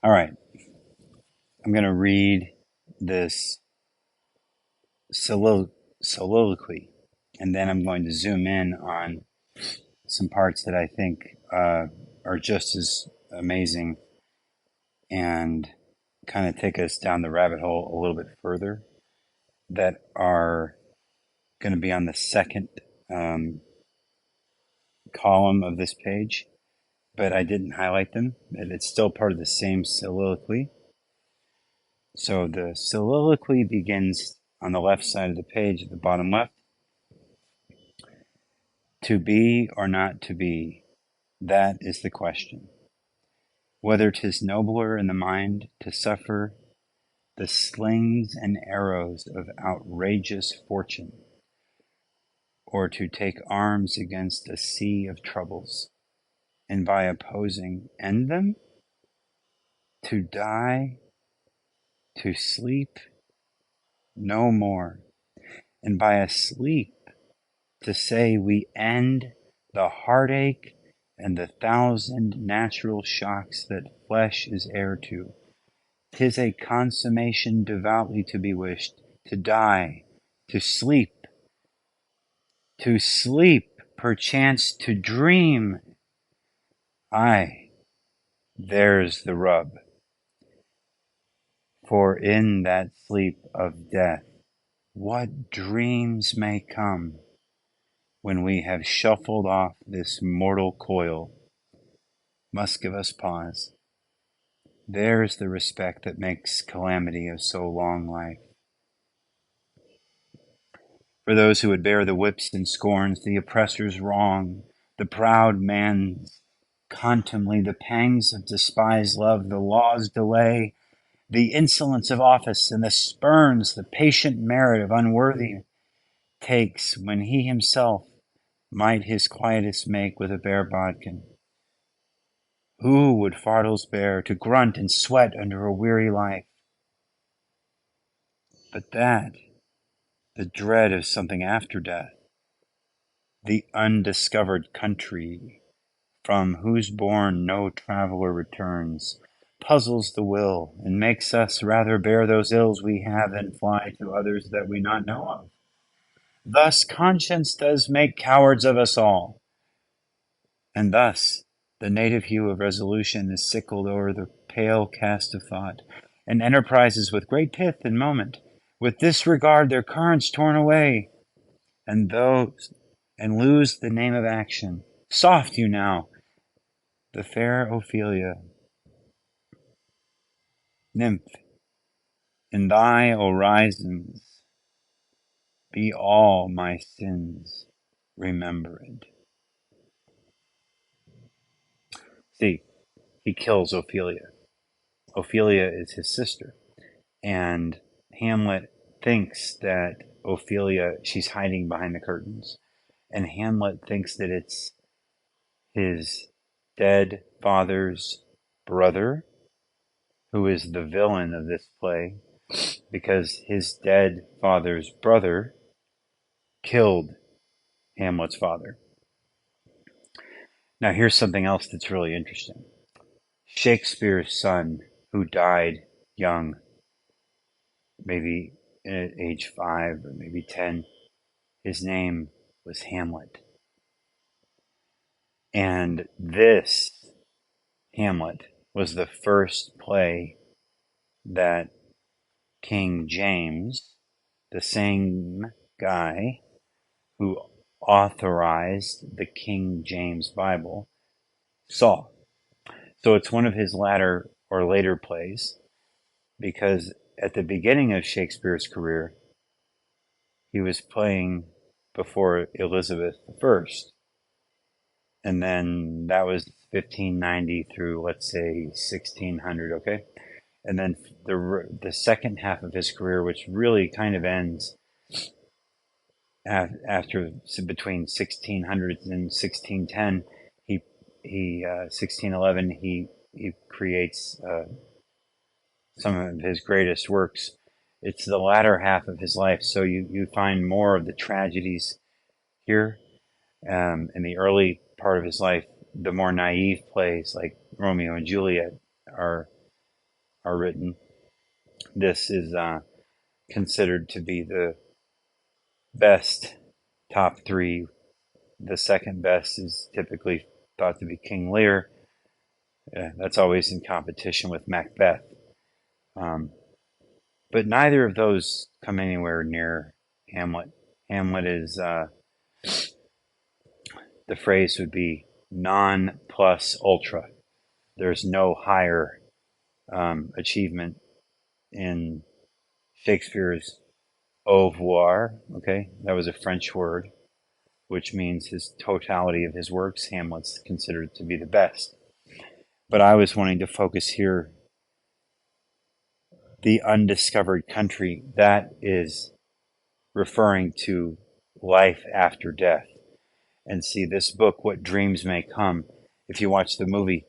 All right, I'm going to read this soliloquy, and then I'm going to zoom in on some parts that I think are just as amazing and kind of take us down the rabbit hole a little bit further that are going to be on the second um, column of this page, but I didn't highlight them. It's still part of the same soliloquy. So the soliloquy begins on the left side of the page at the bottom left. To be or not to be, that is the question. Whether 'tis nobler in the mind to suffer the slings and arrows of outrageous fortune, or to take arms against a sea of troubles, and by opposing end them, to die, to sleep no more, and by a sleep to say we end the heartache and the thousand natural shocks that flesh is heir to. 'Tis a consummation devoutly to be wished, to die, to sleep, perchance to dream. Aye, there's the rub. For in that sleep of death, what dreams may come when we have shuffled off this mortal coil, must give us pause. There's the respect that makes calamity of so long life. For those who would bear the whips and scorns, the oppressor's wrong, the proud man's contumely, the pangs of despised love, the law's delay, the insolence of office, and the spurns the patient merit of unworthy takes, when he himself might his quietus make with a bare bodkin. Who would fardels bear to grunt and sweat under a weary life? But that, the dread of something after death, the undiscovered country from whose bourne no traveler returns, puzzles the will and makes us rather bear those ills we have than fly to others that we not know of. Thus conscience does make cowards of us all, and thus the native hue of resolution is sickled o'er the pale cast of thought, and enterprises with great pith and moment, with disregard their currents torn away, and those and lose the name of action. Soft you now, the fair Ophelia, nymph, in thy orisons be all my sins remembered. See, he kills Ophelia. Ophelia is his sister, and Hamlet thinks that Ophelia, she's hiding behind the curtains, and Hamlet thinks that it's his dead father's brother who is the villain of this play, because his dead father's brother killed Hamlet's father. Now, here's something else that's really interesting. Shakespeare's son, who died young, maybe at age 5 or maybe 10, his name was Hamlet. And this Hamlet was the first play that King James, the same guy who authorized the King James Bible, saw. So it's one of his latter or later plays, because at the beginning of Shakespeare's career, he was playing before Elizabeth I. And then that was 1590 through, let's say, 1600, okay? And then the second half of his career, which really kind of ends after between 1600 and 1610, he 1611 he creates some of his greatest works. It's the latter half of his life, so you find more of the tragedies here. In the early part of his life, the more naive plays like Romeo and Juliet are are written. This is considered to be the best top three. The second best is typically thought to be King Lear. That's always in competition with Macbeth. But neither of those come anywhere near Hamlet. Hamlet is, the phrase would be non plus ultra. There's no higher achievement in Shakespeare's au revoir. Okay, that was a French word, which means his totality of his works. Hamlet's considered to be the best. But I was wanting to focus here the undiscovered country. That is referring to life after death. And see, this book, What Dreams May Come, if you watch the movie,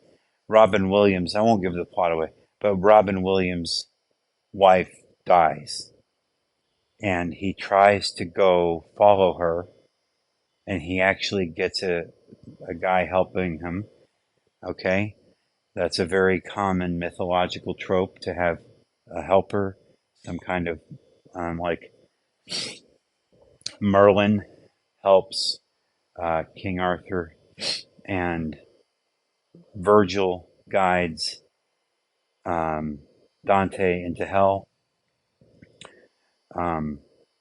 Robin Williams, I won't give the plot away, but Robin Williams' wife dies. And he tries to go follow her, and he actually gets a guy helping him. Okay? That's a very common mythological trope, to have a helper, some kind of like Merlin helps King Arthur, and Virgil guides Dante into hell.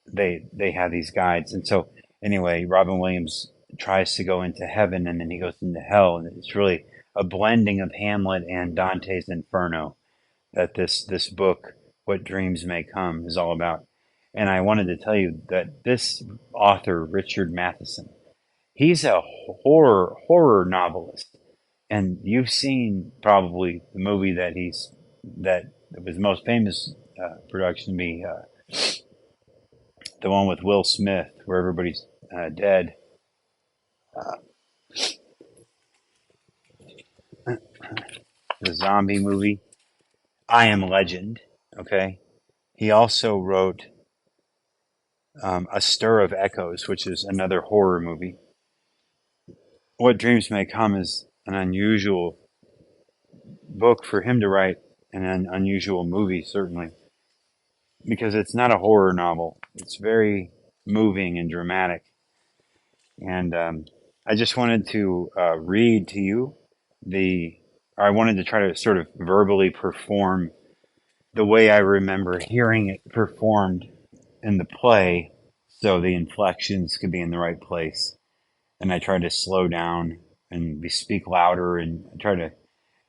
They have these guides, and so anyway, Robin Williams tries to go into heaven, and then he goes into hell, and it's really a blending of Hamlet and Dante's Inferno that this book, What Dreams May Come, is all about. And I wanted to tell you that this author, Richard Matheson, he's a horror novelist, and you've seen probably the movie that was the most famous production, be the one with Will Smith, where everybody's dead. The zombie movie, I Am Legend. Okay, he also wrote A Stir of Echoes, which is another horror movie. What Dreams May Come is an unusual book for him to write, and an unusual movie, certainly, because it's not a horror novel. It's very moving and dramatic. And I just wanted to read to you I wanted to try to sort of verbally perform the way I remember hearing it performed in the play, so the inflections could be in the right place. And I tried to slow down and speak louder, and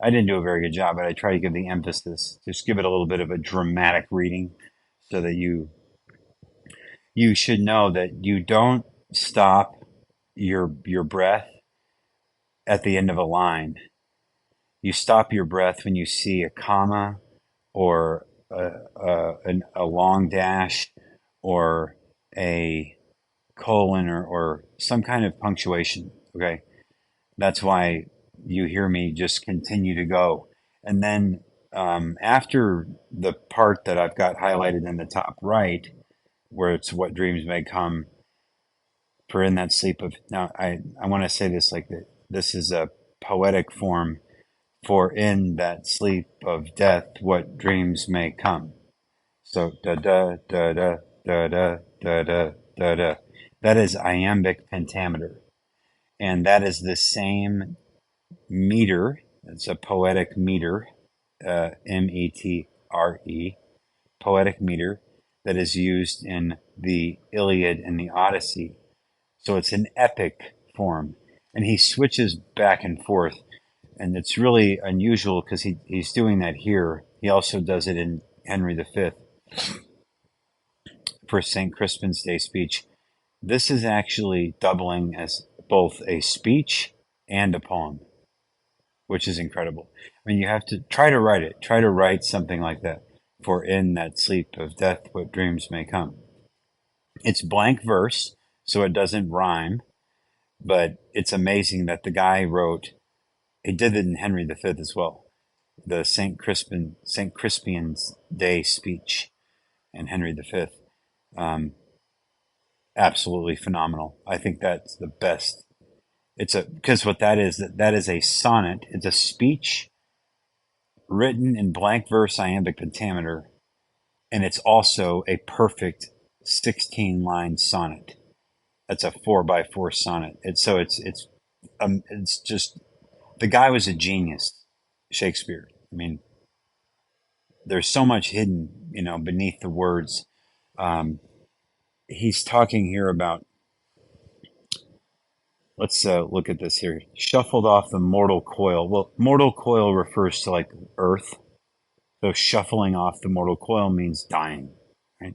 I didn't do a very good job, but I try to give the emphasis, just give it a little bit of a dramatic reading, so that you should know that you don't stop your breath at the end of a line. You stop your breath when you see a comma, or a long dash, or a colon, or some kind of punctuation. Okay, that's why you hear me just continue to go. And then after the part that I've got highlighted in the top right, where it's What Dreams May Come, for in that sleep of, now I want to say this like that. This is a poetic form for in that sleep of death, what dreams may come. So da da da da da da da da da da. That is iambic pentameter, and that is the same meter. It's a poetic meter, metre, poetic meter, that is used in the Iliad and the Odyssey. So it's an epic form, and he switches back and forth. And it's really unusual because he's doing that here. He also does it in Henry V for St. Crispin's Day speech. This is actually doubling as both a speech and a poem, which is incredible. I mean, you have to try to write it. Try to write something like that, for in that sleep of death, what dreams may come. It's blank verse, so it doesn't rhyme, but it's amazing that the guy wrote. He did it in Henry V as well. The St. Crispin's Day speech and Henry V. Absolutely phenomenal. I think that's the best. Because what that is a sonnet. It's a speech written in blank verse iambic pentameter, and it's also a perfect 16-line sonnet. That's a 4x4 sonnet. It's just, the guy was a genius, Shakespeare. I mean, there's so much hidden, beneath the words. He's talking here about, let's look at this here. Shuffled off the mortal coil. Well, mortal coil refers to like earth. So shuffling off the mortal coil means dying, right?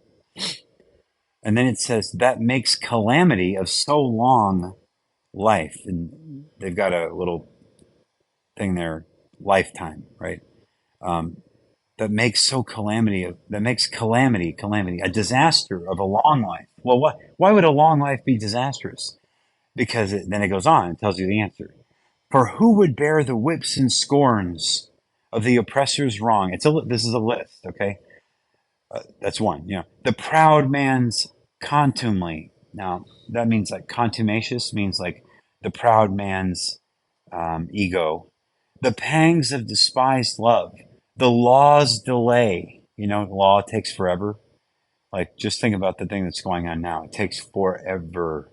And then it says that makes calamity of so long life. And they've got a little thing there, lifetime, right? That makes calamity, a disaster of a long life. Well, why would a long life be disastrous? Because then it goes on and tells you the answer. For who would bear the whips and scorns of the oppressor's wrong? This is a list, okay? That's one. The proud man's contumely. Now that means like contumacious means like the proud man's ego. The pangs of despised love. The law's delay. Law takes forever. Like just think about the thing that's going on now. It takes forever.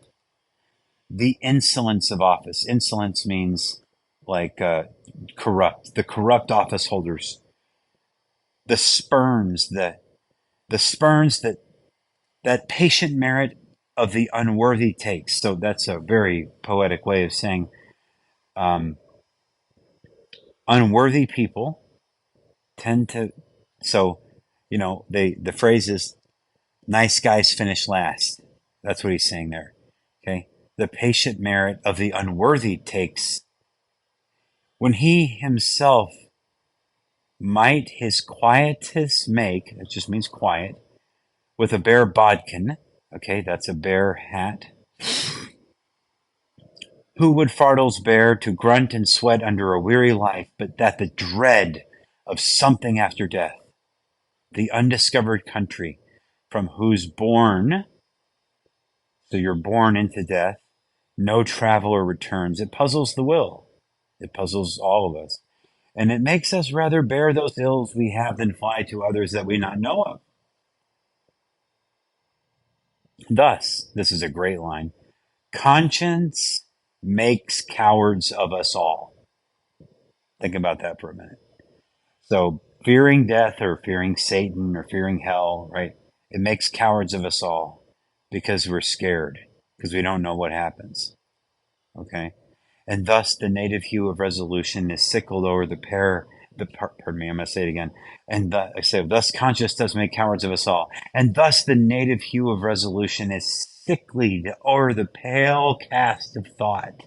The insolence of office. Insolence means like corrupt. The corrupt office holders. The spurns. The spurns that patient merit of the unworthy takes. So that's a very poetic way of saying unworthy people tend to. So, the phrase is nice guys finish last. That's what he's saying there. Okay. The patient merit of the unworthy takes when he himself might his quietus make, it just means quiet, with a bare bodkin. Okay, that's a bare hat. Who would fardels bear to grunt and sweat under a weary life, but that the dread of something after death, the undiscovered country from whose bourne, so you're born into death, no traveler returns. It puzzles the will. It puzzles all of us. And it makes us rather bear those ills we have than fly to others that we not know of. Thus, this is a great line, conscience makes cowards of us all. Think about that for a minute. So fearing death or fearing Satan or fearing hell, right? It makes cowards of us all because we're scared, because we don't know what happens. Okay. And thus the native hue of resolution is sickled over pardon me, I'm going to say it again. And thus conscience does make cowards of us all. And thus the native hue of resolution is sicklied o'er the pale cast of thought.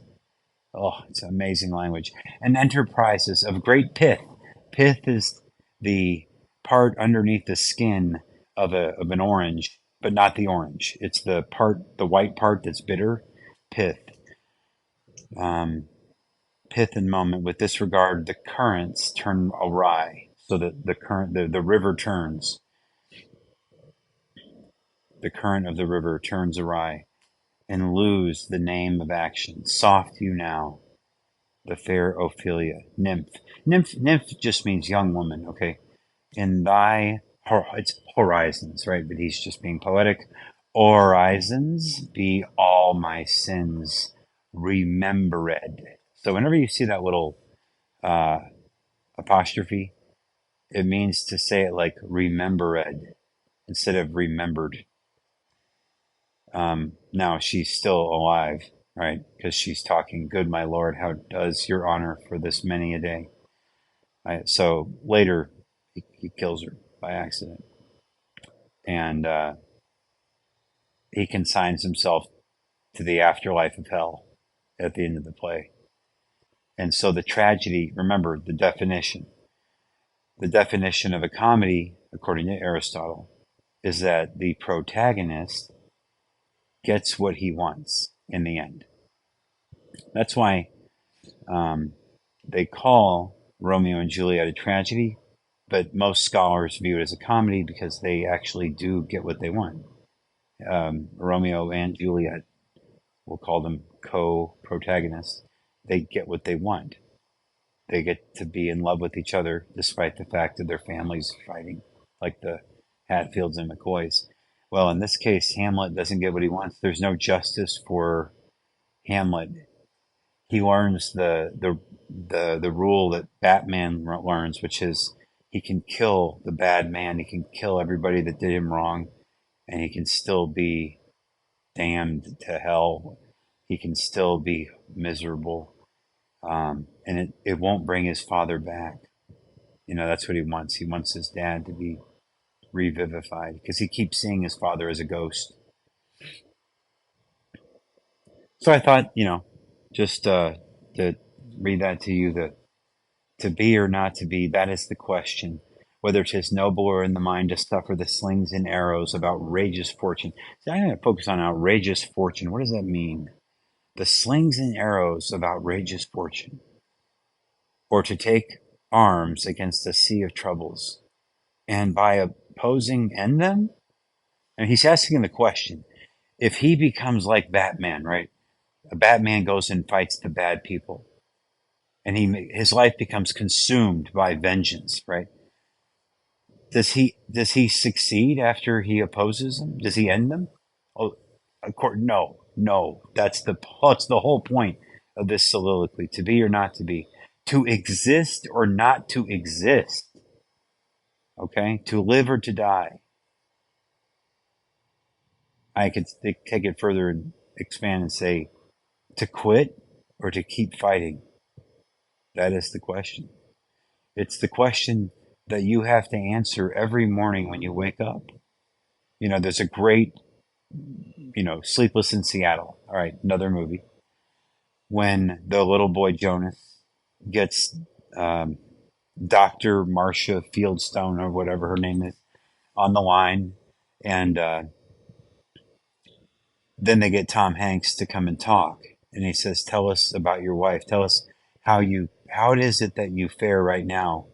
Oh, it's amazing language. And enterprises of great pith. Pith is the part underneath the skin of an orange, but not the orange. It's the white part that's bitter. Pith. Pith and moment. With this regard, the currents turn awry, so that the river turns. The current of the river turns awry, and lose the name of action. Soft you now, the fair Ophelia, nymph. Nymph just means young woman. Okay, in it's horizons, right? But he's just being poetic. Horizons be all my sins remembered. So whenever you see that little apostrophe, it means to say it like remembered instead of remembered. Now she's still alive, right? Because she's talking, good my Lord, how does your honor for this many a day? So later he kills her by accident. And he consigns himself to the afterlife of hell at the end of the play. And so the tragedy, remember the definition of a comedy, according to Aristotle, is that the protagonist gets what he wants in the end. That's why they call Romeo and Juliet a tragedy, but most scholars view it as a comedy because they actually do get what they want. Romeo and Juliet, we'll call them co-protagonists, they get what they want. they get to be in love with each other despite the fact that their families fighting, like the Hatfields and McCoys. Well, in this case, Hamlet doesn't get what he wants. There's no justice for Hamlet. He learns the rule that Batman learns, which is he can kill the bad man, he can kill everybody that did him wrong, and he can still be damned to hell. He can still be miserable, and it won't bring his father back. That's what he wants. He wants his dad to be revivified because he keeps seeing his father as a ghost. So I thought, just to read that to you, that to be or not to be, that is the question. Whether 'tis nobler in the mind to suffer the slings and arrows of outrageous fortune. See, I'm going to focus on outrageous fortune. What does that mean? The slings and arrows of outrageous fortune. Or to take arms against a sea of troubles, and by opposing end them? And he's asking the question, if he becomes like Batman, right? A Batman goes and fights the bad people, and his life becomes consumed by vengeance, right? Does he succeed after he opposes them? Does he end them? Oh, no. That's the whole point of this soliloquy: to be or not to be, to exist or not to exist. Okay, to live or to die. I could take it further and expand and say, to quit or to keep fighting. That is the question. It's the question that you have to answer every morning when you wake up. There's a great, Sleepless in Seattle. All right, another movie. When the little boy Jonas gets Dr. Marcia Fieldstone, or whatever her name is, on the line, and then they get Tom Hanks to come and talk. And he says, tell us about your wife. Tell us how it is it that you fare right now.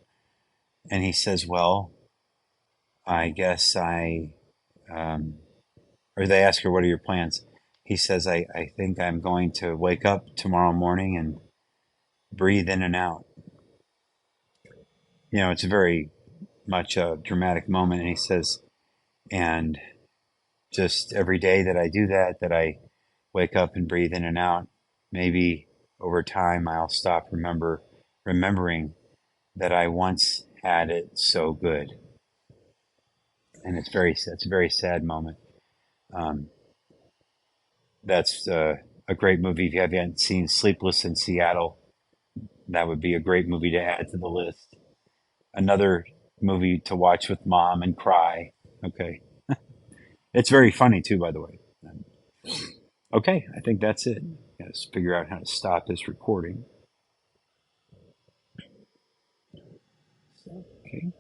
And he says, well, I guess or they ask her, what are your plans? He says, I think I'm going to wake up tomorrow morning and breathe in and out. It's very much a dramatic moment. And he says, and just every day that I do that I wake up and breathe in and out, maybe over time I'll stop remembering that I once had it so good. And it's a very sad moment. That's a great movie. If you haven't seen Sleepless in Seattle, that would be a great movie to add to the list. Another movie to watch with mom and cry. Okay. It's very funny too, by the way. Okay, I think that's it. Let's figure out how to stop this recording. Okay.